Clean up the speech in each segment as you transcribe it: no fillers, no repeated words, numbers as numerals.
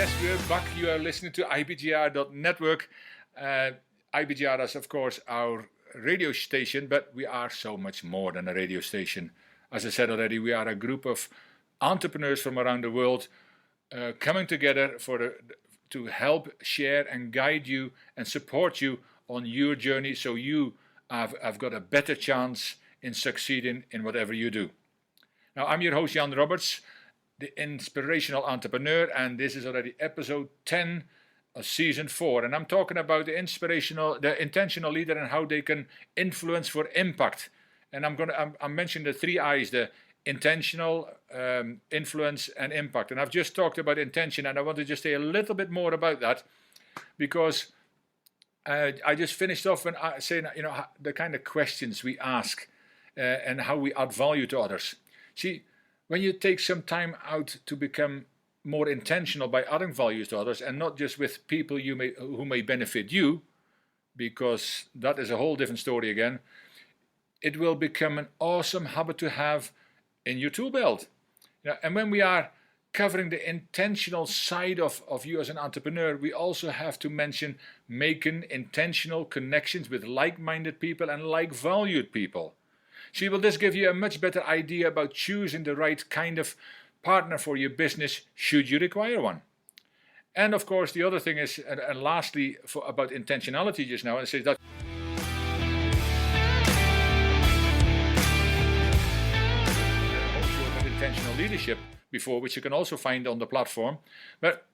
Yes, we're back. You are listening to IBGR.network. IBGR is, of course, our radio station, but we are so much more than a radio station. As I said already, we are a group of entrepreneurs from around the world coming together to help share and guide you and support you on your journey so you have got a better chance in succeeding in whatever you do. Now, I'm your host, Jan Robberts, the inspirational entrepreneur, and this is already episode 10 of season 4. And I'm talking about the intentional leader and how they can influence for impact. And I'm mentioning the 3 I's: the intentional, influence, and impact. And I've just talked about intention, and I want to just say a little bit more about that because I just finished off and saying, the kind of questions we ask and how we add value to others. See, when you take some time out to become more intentional by adding values to others and not just with people who may benefit you, because that is a whole different story again, it will become an awesome habit to have in your tool belt. And when we are covering the intentional side of you as an entrepreneur, we also have to mention making intentional connections with like-minded people and like-valued people. See, will this give you a much better idea about choosing the right kind of partner for your business should you require one? And of course, the other thing is, and lastly, about intentionality just now, I say that intentional leadership before, which you can also find on the platform. But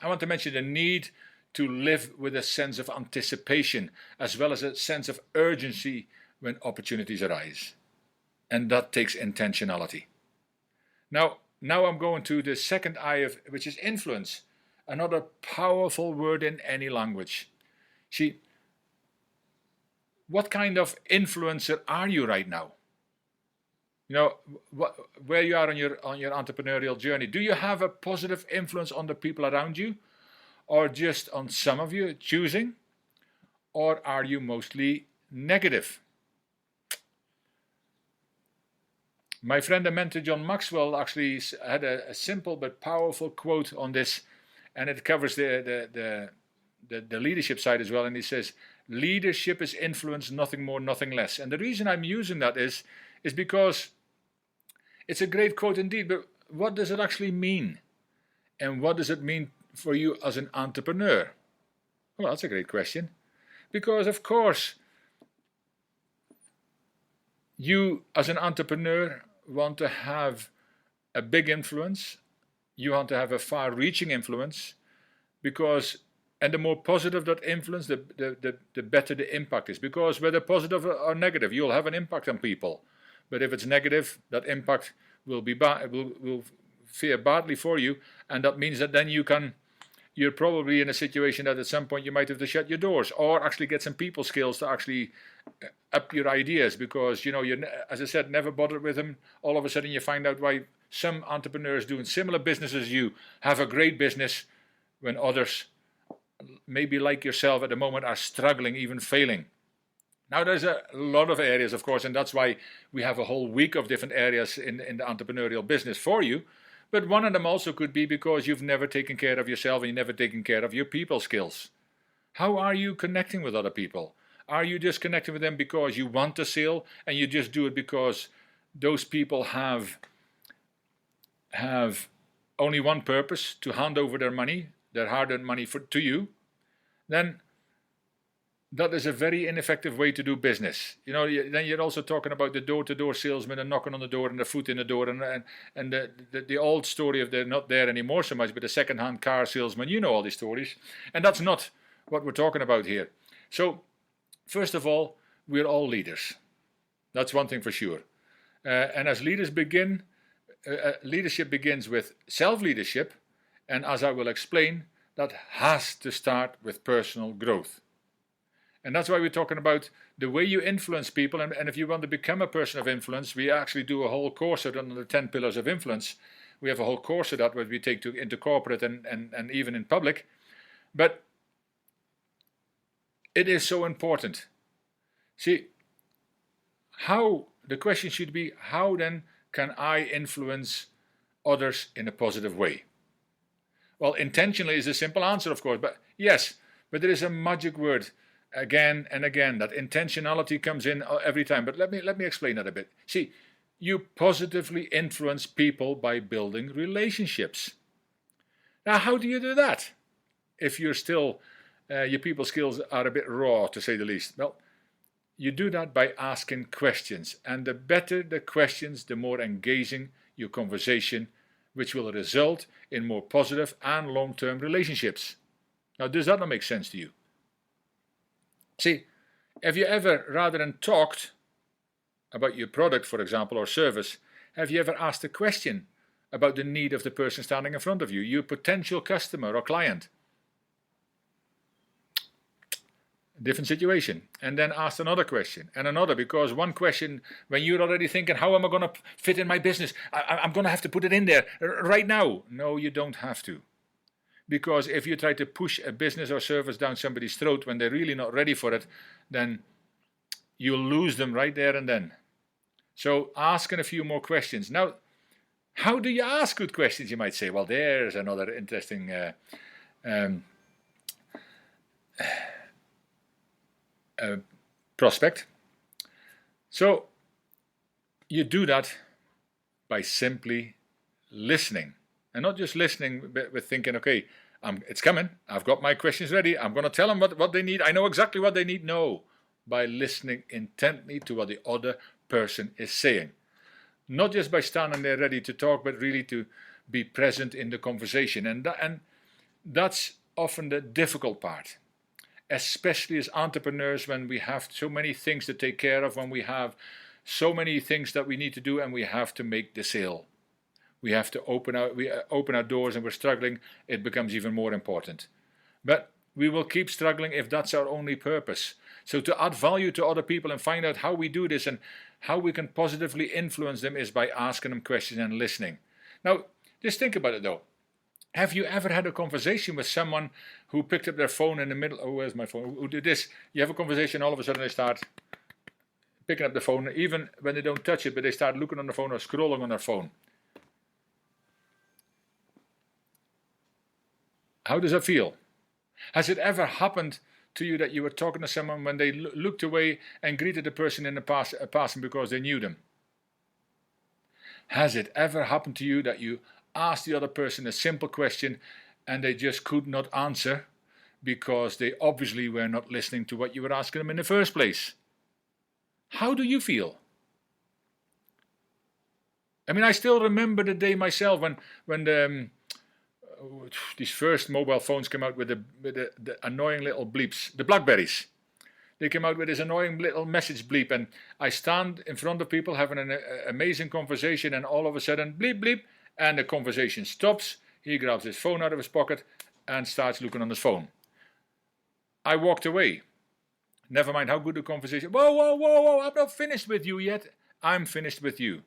I want to mention the need to live with a sense of anticipation as well as a sense of urgency when opportunities arise. And that takes intentionality. Now I'm going to the second I, which is influence, another powerful word in any language. See, what kind of influencer are you right now? Where you are on your entrepreneurial journey. Do you have a positive influence on the people around you, or just on some of you choosing, or are you mostly negative? My friend and mentor John Maxwell actually had a simple but powerful quote on this, and it covers the leadership side as well. And he says, "Leadership is influence, nothing more, nothing less." And the reason I'm using that is because it's a great quote indeed. But what does it actually mean, and what does it mean for you as an entrepreneur? Well, that's a great question, because of course, you as an entrepreneur want to have a big influence. You want to have a far-reaching influence, and the more positive that influence, the better the impact is. Because whether positive or negative, you'll have an impact on people. But if it's negative, that impact will fare badly for you, and that means that then you're probably in a situation that at some point you might have to shut your doors or actually get some people skills to actually up your ideas, because you're, as I said, never bothered with them. All of a sudden you find out why some entrepreneurs doing similar business as you have a great business when others, maybe like yourself at the moment, are struggling, even failing. Now there's a lot of areas, of course, and that's why we have a whole week of different areas in the entrepreneurial business for you. But one of them also could be because you've never taken care of yourself and you've never taken care of your people skills. How are you connecting with other people? Are you just connecting with them because you want to sell and you just do it because those people have only one purpose, to hand over their money, their hard-earned money to you? Then that is a very ineffective way to do business. Then you're also talking about the door-to-door salesman and knocking on the door and the foot in the door and the old story of they're not there anymore so much, but the second-hand car salesman. You know all these stories. And that's not what we're talking about here. So, first of all, we're all leaders. That's one thing for sure. And as leaders leadership begins with self-leadership. And as I will explain, that has to start with personal growth. And that's why we're talking about the way you influence people. And if you want to become a person of influence, we actually do a whole course on the 10 pillars of influence. We have a whole course of that where we take into corporate and even in public. But it is so important. See, the question should be, how then can I influence others in a positive way? Well, intentionally is a simple answer, of course, but yes, but there is a magic word again and again. That intentionality comes in every time. But let me explain that a bit. See, you positively influence people by building relationships. Now, how do you do that? If you're still, your people skills are a bit raw, to say the least. Well, you do that by asking questions. And the better the questions, the more engaging your conversation, which will result in more positive and long-term relationships. Now, does that not make sense to you? See, have you ever, rather than talked about your product, for example, or service, have you ever asked a question about the need of the person standing in front of you, your potential customer or client? Different situation. And then asked another question and another, because one question, when you're already thinking, how am I going to fit in my business? I'm going to have to put it in there right now. No, you don't have to. Because if you try to push a business or service down somebody's throat when they're really not ready for it, then you'll lose them right there and then. So asking a few more questions. Now, how do you ask good questions, you might say? Well, there's another interesting prospect. So you do that by simply listening. And not just listening with thinking, okay, it's coming, I've got my questions ready, I'm going to tell them what they need, I know exactly what they need. No, by listening intently to what the other person is saying. Not just by standing there ready to talk, but really to be present in the conversation. And that's often the difficult part. Especially as entrepreneurs, when we have so many things to take care of, when we have so many things that we need to do and we have to make the sale. We have to open our doors and we're struggling, it becomes even more important. But we will keep struggling if that's our only purpose. So to add value to other people and find out how we do this and how we can positively influence them is by asking them questions and listening. Now, just think about it though. Have you ever had a conversation with someone who picked up their phone in the middle? Oh, where's my phone? Who did this? You have a conversation, all of a sudden they start picking up the phone, even when they don't touch it, but they start looking on the phone or scrolling on their phone. How does that feel? Has it ever happened to you that you were talking to someone when they looked away and greeted the person in the passing because they knew them? Has it ever happened to you that you asked the other person a simple question and they just could not answer because they obviously were not listening to what you were asking them in the first place? How do you feel? I mean, I still remember the day myself when these first mobile phones came out with the annoying little bleeps, the Blackberries. They came out with this annoying little message bleep, and I stand in front of people having an amazing conversation, and all of a sudden, bleep, bleep, and the conversation stops. He grabs his phone out of his pocket and starts looking on his phone. I walked away. Never mind how good the conversation. Whoa, whoa, whoa, whoa, I'm not finished with you yet. I'm finished with you.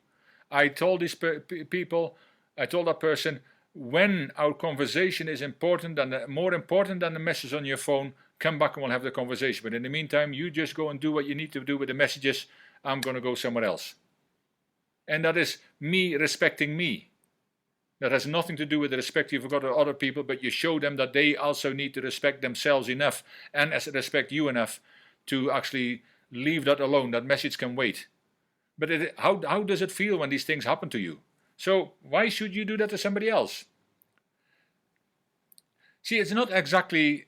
I told these people, I told that person, when our conversation is important and more important than the message on your phone, come back and we'll have the conversation. But in the meantime, you just go and do what you need to do with the messages. I'm going to go somewhere else. And that is me respecting me. That has nothing to do with the respect you've got to other people, but you show them that they also need to respect themselves enough and respect you enough to actually leave that alone. That message can wait. But how does it feel when these things happen to you? So why should you do that to somebody else? See, it's not exactly,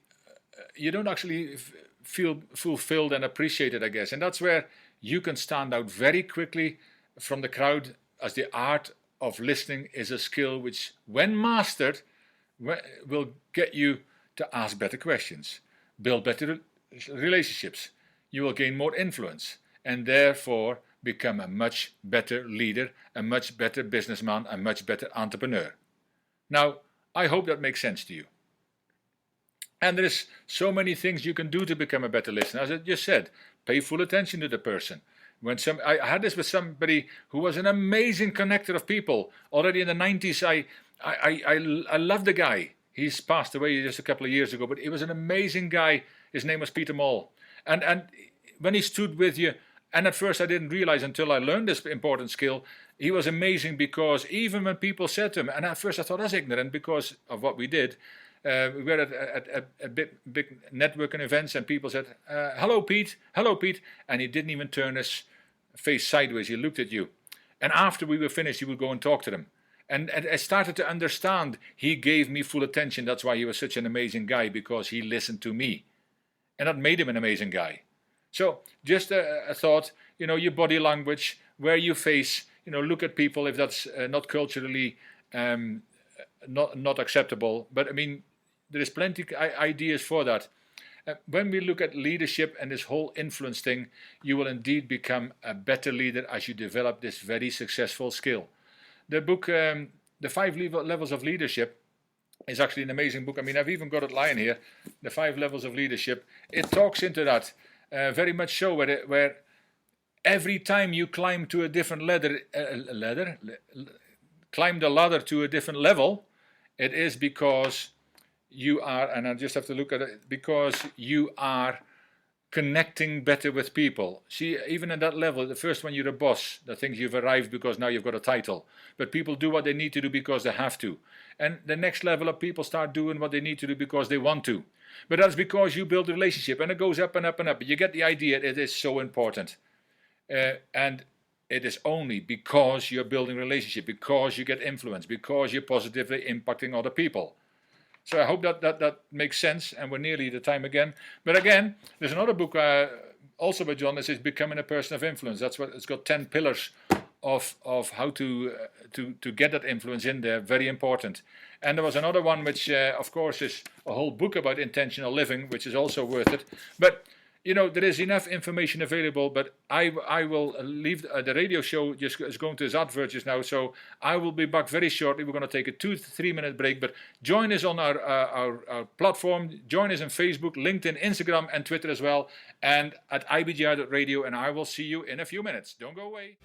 you don't actually feel fulfilled and appreciated, I guess. And that's where you can stand out very quickly from the crowd, as the art of listening is a skill which, when mastered, will get you to ask better questions, build better relationships. You will gain more influence and therefore become a much better leader, a much better businessman, a much better entrepreneur. Now, I hope that makes sense to you. And there is so many things you can do to become a better listener. As I just said, pay full attention to the person. I had this with somebody who was an amazing connector of people. Already in the 90s, I loved the guy. He's passed away just a couple of years ago, but he was an amazing guy. His name was Peter Moll. And when he stood with you, And at first I didn't realize until I learned this important skill, he was amazing, because even when people said to him, and at first I thought that's ignorant because of what we did. We were at a big networking events, and people said, hello Pete, and he didn't even turn his face sideways, he looked at you. And after we were finished, he would go and talk to them. And I started to understand, he gave me full attention. That's why he was such an amazing guy, because he listened to me. And that made him an amazing guy. So just a thought, your body language, where you face, look at people if that's not culturally not acceptable. But I mean, there is plenty ideas for that. When we look at leadership and this whole influence thing, you will indeed become a better leader as you develop this very successful skill. The book, The 5 Levels of Leadership, is actually an amazing book. I mean, I've even got it lying here, The 5 Levels of Leadership. It talks into that, very much so, where every time you climb to a different climb the ladder to a different level, it is because you are, and I just have to look at it, because you are connecting better with people. See, even at that level, the first one, you're a boss, that thinks you've arrived because now you've got a title. But people do what they need to do because they have to. And the next level of people start doing what they need to do because they want to. But that's because you build a relationship, and it goes up and up and up. You get the idea, it is so important. And it is only because you're building a relationship, because you get influence, because you're positively impacting other people. So I hope that makes sense, and we're nearly the time again. But again, there's another book also by John that says Becoming a Person of Influence. That's what it's got, 10 pillars of how to get that influence in there. Very important. And there was another one which, of course, is a whole book about intentional living, which is also worth it. But there is enough information available, but I will leave the radio show, just is going to his advert just now, so I will be back very shortly. We're going to take a 2 to 3 minute break, but join us on our platform, join us on Facebook, LinkedIn, Instagram, and Twitter as well, and at ibgr.radio, and I will see you in a few minutes. Don't go away.